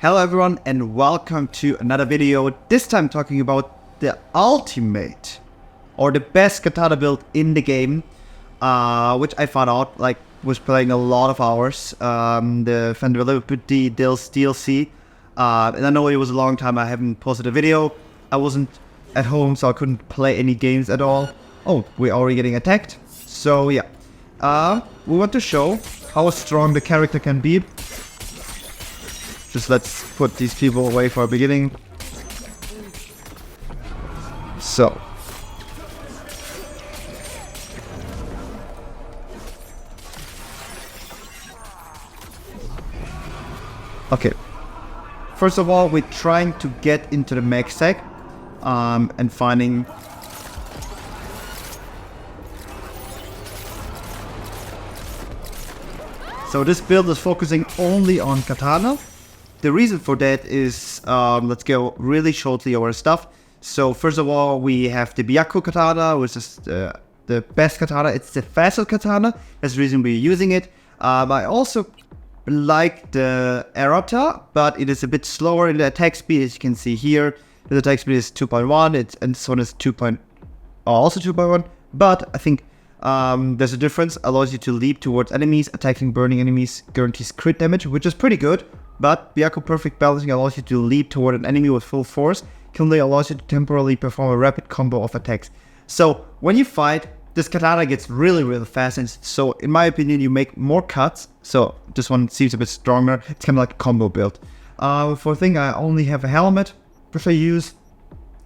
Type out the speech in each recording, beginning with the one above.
Hello everyone and welcome to another video, this time talking about the ultimate or the best katana build in the game, which I found out, was playing a lot of hours, the Vanillability DLC, and I know it was a long time I haven't posted a video. I wasn't at home, so I couldn't play any games at all. Oh, we're already getting attacked. So yeah, we want to show how strong the character can be. Just let's put these people away for a beginning. So. Okay. First of all, we're trying to get into the mech stack and finding... So this build is focusing only on katana. The reason for that is, let's go really shortly over stuff. So first of all, we have the Byaku katana, which is the best katana. It's the fastest katana. That's the reason we're using it. I also like the Arata, but it is a bit slower in the attack speed, as you can see here. The attack speed is 2.1, and this one is also 2.1. But I think there's a difference. Allows you to leap towards enemies, attacking burning enemies, guarantees crit damage, which is pretty good. But Byaku Perfect Balancing allows you to leap toward an enemy with full force. Kunle allows you to temporarily perform a rapid combo of attacks. So when you fight, this katana gets really fast, and so in my opinion you make more cuts. So this one seems a bit stronger. It's kind of like a combo build. For thing, I only have a helmet, which I use,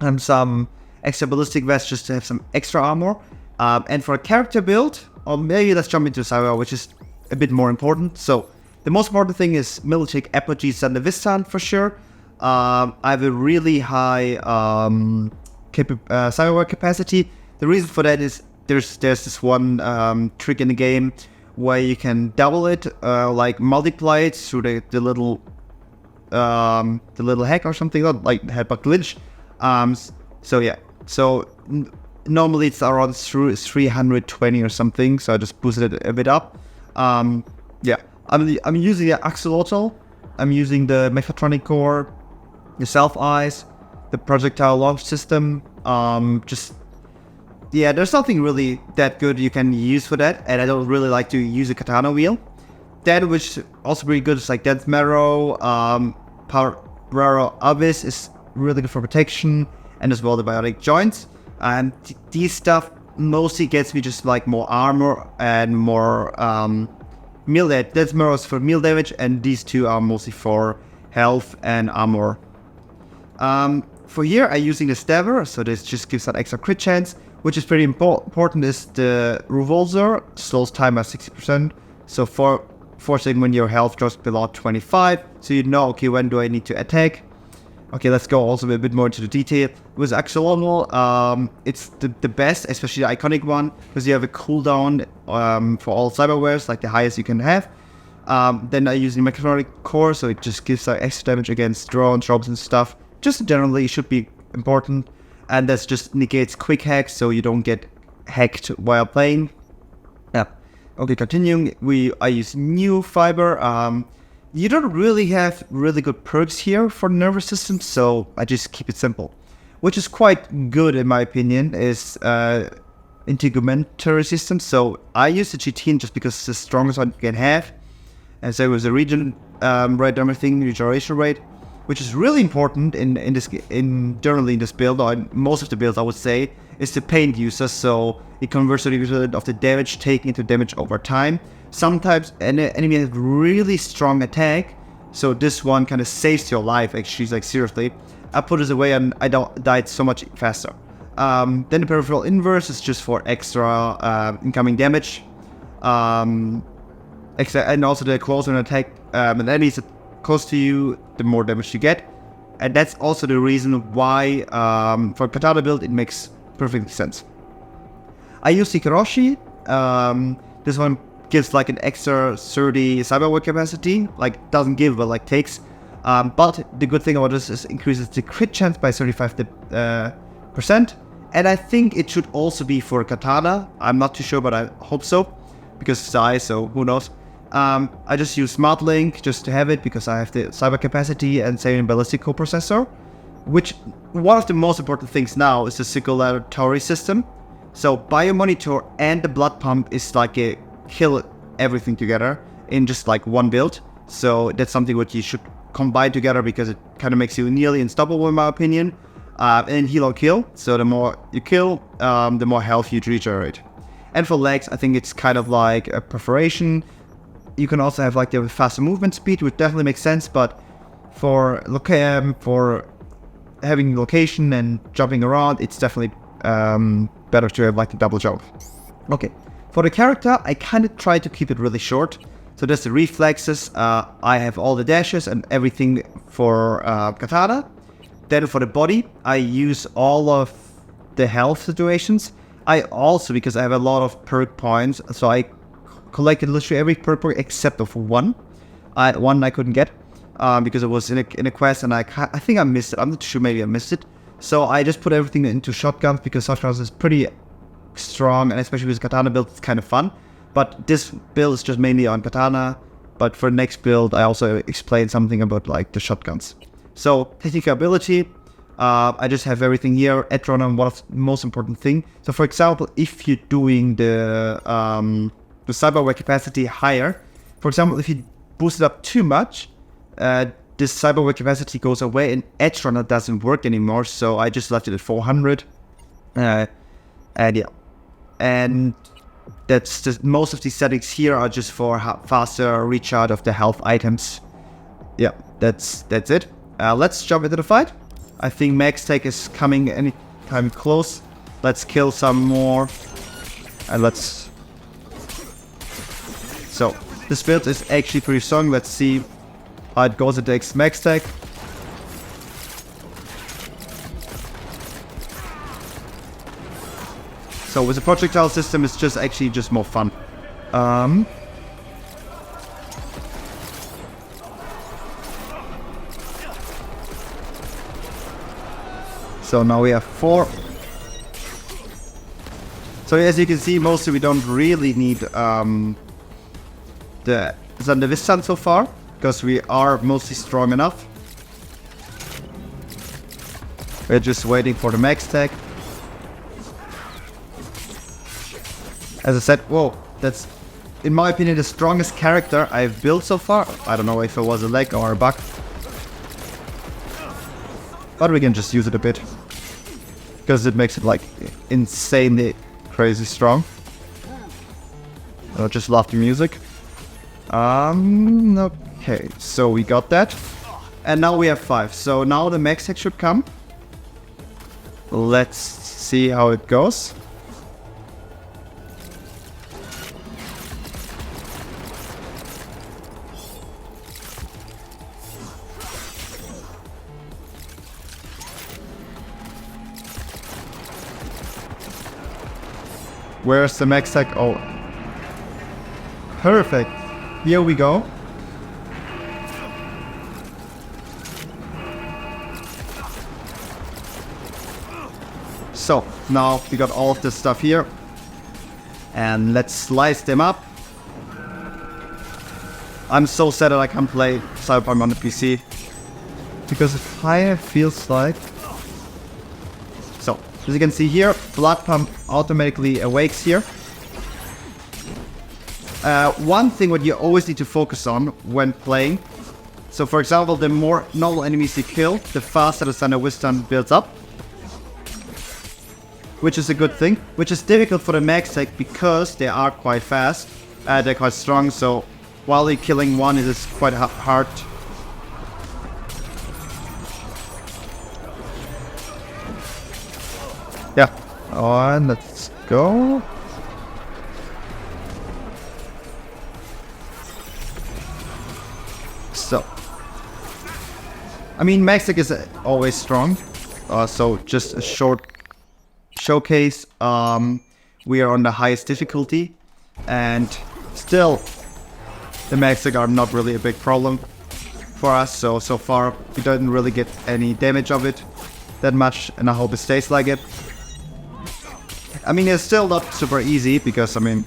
and some extra ballistic vest just to have some extra armor. And for a character build, or maybe let's jump into Cyber, which is a bit more important. So the most important thing is Militech Apogee Sandavistan for sure. I have a really high cyberware capacity. The reason for that is there's this one trick in the game where you can double it, like multiply it through the little hack or something, not like the headbutt glitch. So yeah, so normally it's around 320 or something, so I just boosted it a bit up. Yeah. I'm using the axolotl, I'm using the mechatronic core, the self eyes, the projectile launch system. Yeah, there's nothing really that good you can use for that, and I don't really like to use a katana wheel. That which also pretty good is like Death Marrow, Power Abyss is really good for protection, and as well the biotic joints. And these stuff mostly gets me just like more armor and more meal damage. Death Marrow is for meal damage, and these two are mostly for health and armor. For here, I'm using the Stabber, so this just gives that extra crit chance, which is pretty important. Is the Revolver slows time by 60%, so forcing when your health drops below 25, so you know, okay, when do I need to attack? Okay, let's go also a bit more into the detail. With Axolotl, it's the best, especially the iconic one, because you have a cooldown for all cyberwares, like the highest you can have. Then I use the mechatronic core, so it just gives extra damage against drones, jobs and stuff. Just generally, it should be important. And that just negates quick hacks, so you don't get hacked while playing. Yeah. Okay, continuing, I use new fiber. You don't really have really good perks here for the nervous system, so I just keep it simple. Which is quite good in my opinion, is integumentary system. So I use the GT just because it's the strongest one you can have. And so it was a regen rate, everything, regeneration rate, which is really important generally in this build, or in most of the builds I would say, is the pain user. So it converts the result of the damage taken into damage over time. Sometimes an enemy has really strong attack, so this one kind of saves your life, actually, like seriously. I put this away and I died so much faster. Then the Peripheral Inverse is just for extra incoming damage. And also the closer an attack, an enemy is close to you, the more damage you get. And that's also the reason why for katana build it makes perfect sense. I use Hikaroshi. This one gives like an extra 30 cyberware capacity, like doesn't give but like takes. But the good thing about this is increases the crit chance by 35%. And I think it should also be for katana. I'm not too sure, but I hope so, because it's Sai, so who knows. I just use Smart Link just to have it because I have the cyber capacity and same ballistic coprocessor. Which one of the most important things now is the circulatory system. So biomonitor and the blood pump is like a kill everything together in just like one build. So that's something what you should combine together because it kind of makes you nearly unstoppable in my opinion. And heal or kill. So the more you kill, the more health you regenerate. And for legs, I think it's kind of like a perforation. You can also have like the faster movement speed, which definitely makes sense. But for having location and jumping around, it's definitely better to have like the double jump. Okay, for the character, I kind of try to keep it really short. So there's the reflexes. I have all the dashes and everything for Katana. Then for the body, I use all of the health situations. I also, because I have a lot of perk points, so I collected literally every perk point except of one. One I couldn't get because it was in a quest and I think I missed it. I'm not sure, maybe I missed it. So I just put everything into shotguns because shotguns is pretty strong, and especially with Katana build, it's kind of fun. But this build is just mainly on Katana. But for the next build, I also explained something about like the shotguns. So technical ability, I just have everything here. Edron on one of the most important thing. So for example, if you're doing the cyberware capacity higher, for example, if you boost it up too much, this cyberware capacity goes away and edge runner doesn't work anymore. So I just left it at 400. And yeah, and that's just most of these settings here are just for faster recharge of the health items. Yeah, that's it. Let's jump into the fight. I think max tech is coming anytime close. Let's kill some more. And let's... So, this build is actually pretty strong. Let's see how it goes. It takes max tech. So with the projectile system, it's just actually just more fun. So now we have 4. So as you can see, mostly we don't really need the Zandevistan so far, because we are mostly strong enough. We're just waiting for the max tech. As I said, whoa, that's, in my opinion, the strongest character I've built so far. I don't know if it was a lag or a bug. But we can just use it a bit. Because it makes it like insanely crazy strong. I just love the music. Okay, so we got that. And now we have 5. So now the max tech should come. Let's see how it goes. Where's the max tech? Oh, perfect. Here we go. So now we got all of this stuff here, and let's slice them up. I'm so sad that I can't play Cyberpunk on the PC because the fire feels like... So, as you can see here, blood pump automatically awakes here. One thing what you always need to focus on when playing. So for example, the more normal enemies you kill, the faster the Thunder Wisdom builds up. Which is a good thing. Which is difficult for the max tech because they are quite fast. They're quite strong, so while you're killing one, it is quite hard. Yeah, on, let's go. So, I mean, max tech is always strong. So just a short showcase. We are on the highest difficulty, and still, the max tech are not really a big problem for us. So far, we didn't really get any damage of it that much, and I hope it stays like it. I mean, it's still not super easy because, I mean,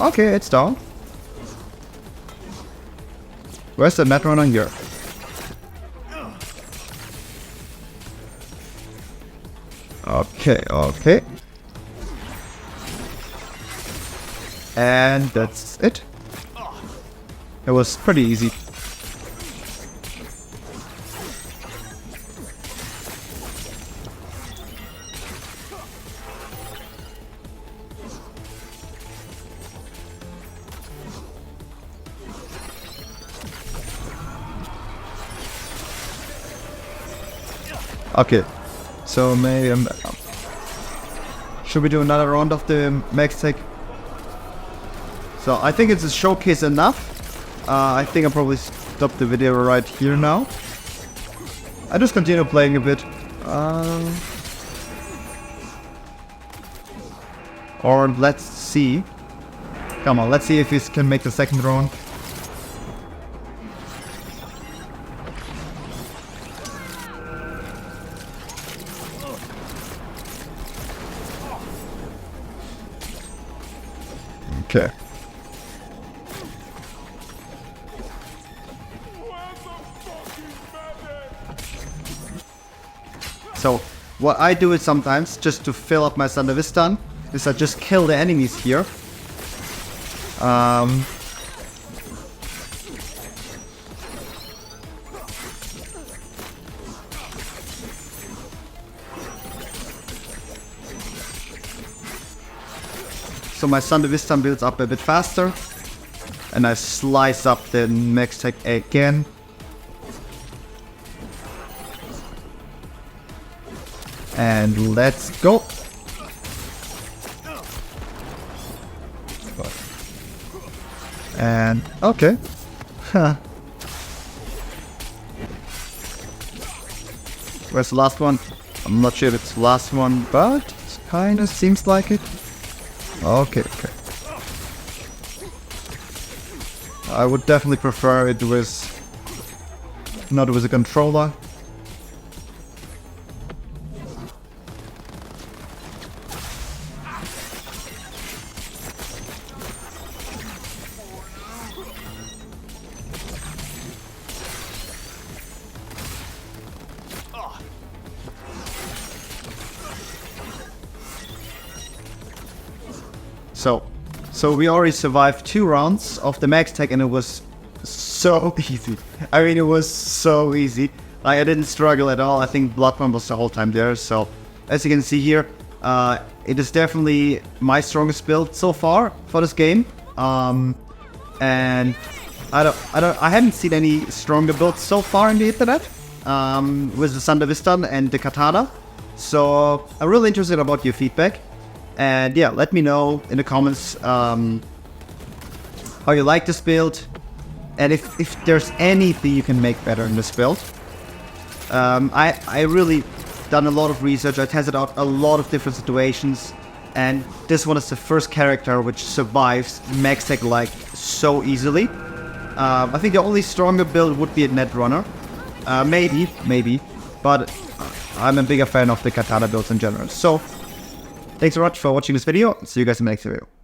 Okay, it's down. Where's the Netrunner here? Okay, okay. And that's it. It was pretty easy. Okay, so maybe should we do another round of the max tech? So I think it's a showcase enough. I think I'll probably stop the video right here now. I just continue playing a bit. Or let's see. Come on, let's see if we can make the second round. Okay. So what I do is sometimes, just to fill up my Sandavistan, is I just kill the enemies here. So my Sandavistan builds up a bit faster. And I slice up the max tech again. And let's go. And okay. Where's the last one? I'm not sure if it's the last one, but it kind of seems like it. Okay, okay. I would definitely prefer it with not with a controller. So we already survived 2 rounds of the max tech and it was so easy. I mean, it was so easy. Like, I didn't struggle at all. I think Bloodborne was the whole time there. So as you can see here, it is definitely my strongest build so far for this game. And I haven't seen any stronger builds so far on the internet with the Sandavistan and the Katana. So I'm really interested about your feedback. And yeah, let me know in the comments how you like this build. And if there's anything you can make better in this build. I really done a lot of research. I tested out a lot of different situations. And this one is the first character which survives max tech like so easily. I think the only stronger build would be a Netrunner. Maybe. But I'm a bigger fan of the Katana builds in general. So thanks so much for watching this video. See you guys in the next video.